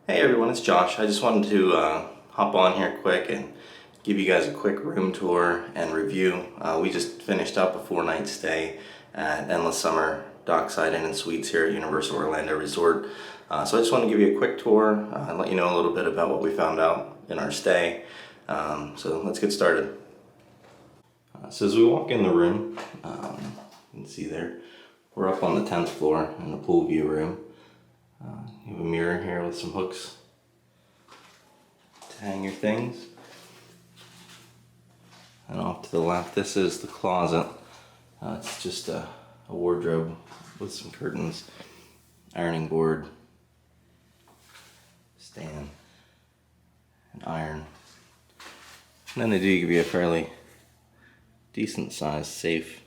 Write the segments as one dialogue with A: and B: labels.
A: Hey everyone, it's Josh. I just wanted to hop on here quick and give you guys a quick room tour and review. We just finished up a 4-night stay at Endless Summer Dockside Inn and Suites here at Universal Orlando Resort. So I just want to give you a quick tour and let you know a little bit about what we found out in our stay. So let's get started. So as we walk in the room, you can see there, we're up on the 10th floor in the pool view room. You have a mirror here with some hooks to hang your things. And off to the left, this is the closet. It's just a wardrobe with some curtains, ironing board, stand, and iron. And then they do give you a fairly decent sized safe.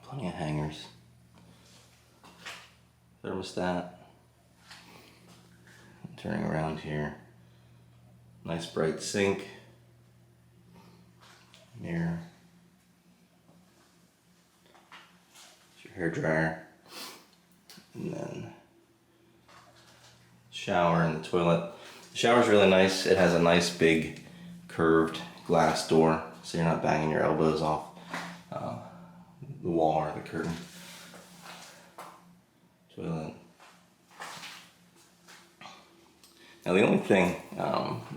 A: Plenty of hangers. Thermostat. Turning around here. Nice bright sink. Mirror. Your hair dryer. And then shower and the toilet. The shower's really nice. It has a nice big curved glass door, so you're not banging your elbows off the wall or the curtain. Toilet. Now the only thing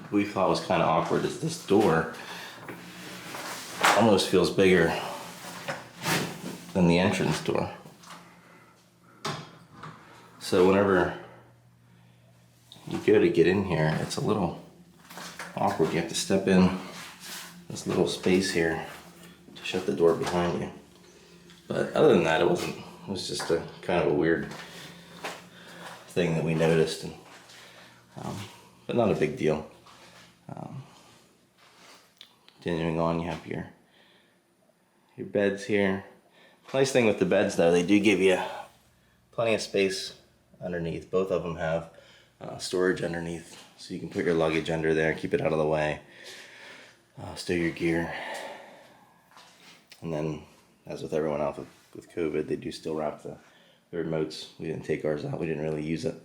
A: we thought was kind of awkward is this door almost feels bigger than the entrance door. So whenever you go to get in here, it's a little awkward. You have to step in this little space here to shut the door behind you. But other than that, it was just a kind of a weird thing that we noticed, and but not a big deal. Continuing on, you have your beds here. Nice thing with the beds though, they do give you plenty of space underneath. Both of them have storage underneath, so you can put your luggage under there, keep it out of the way, stow your gear. And then, as with everyone else with COVID, they do still wrap the remotes. We didn't take ours out, we didn't really use it.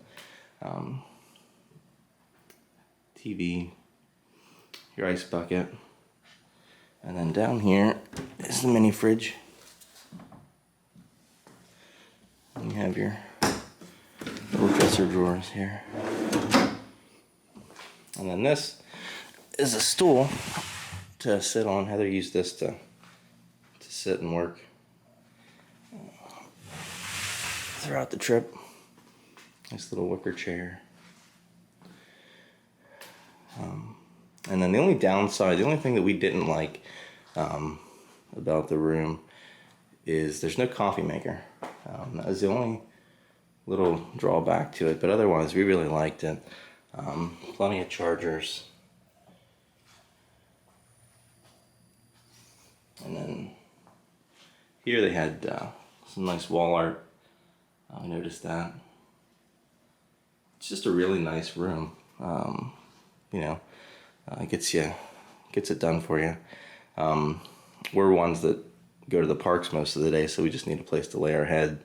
A: TV, your ice bucket, and then down here is the mini fridge. And you have your little dresser drawers here. And then this is a stool to sit on. Heather used this to sit and work throughout the trip. Nice little wicker chair. And then the only downside, the only thing that we didn't like about the room is there's no coffee maker. That was the only little drawback to it, but otherwise we really liked it. Plenty of chargers. And then here they had some nice wall art. I noticed that. It's just a really nice room. Gets it done for you. We're ones that go to the parks most of the day, so we just need a place to lay our head.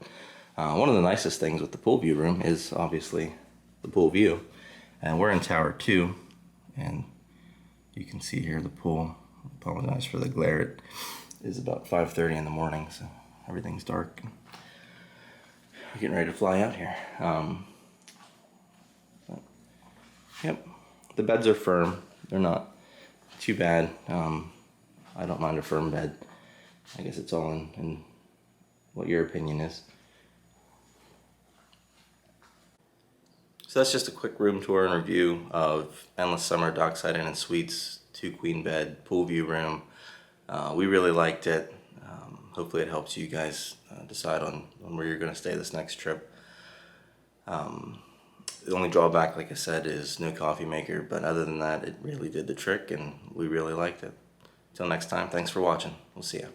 A: One of the nicest things with the pool view room is obviously the pool view. And we're in Tower 2, and you can see here the pool. I apologize for the glare. It is about 5:30 in the morning, so everything's dark. We're getting ready to fly out here. Yep, the beds are firm. They're not too bad. I don't mind a firm bed. I guess it's all in what your opinion is. So that's just a quick room tour and review of Endless Summer Dockside Inn and Suites, 2-queen bed, pool view room. We really liked it. Hopefully it helps you guys decide on where you're going to stay this next trip. The only drawback, like I said, is no coffee maker, but other than that, it really did the trick and we really liked it. Till next time, thanks for watching. We'll see ya.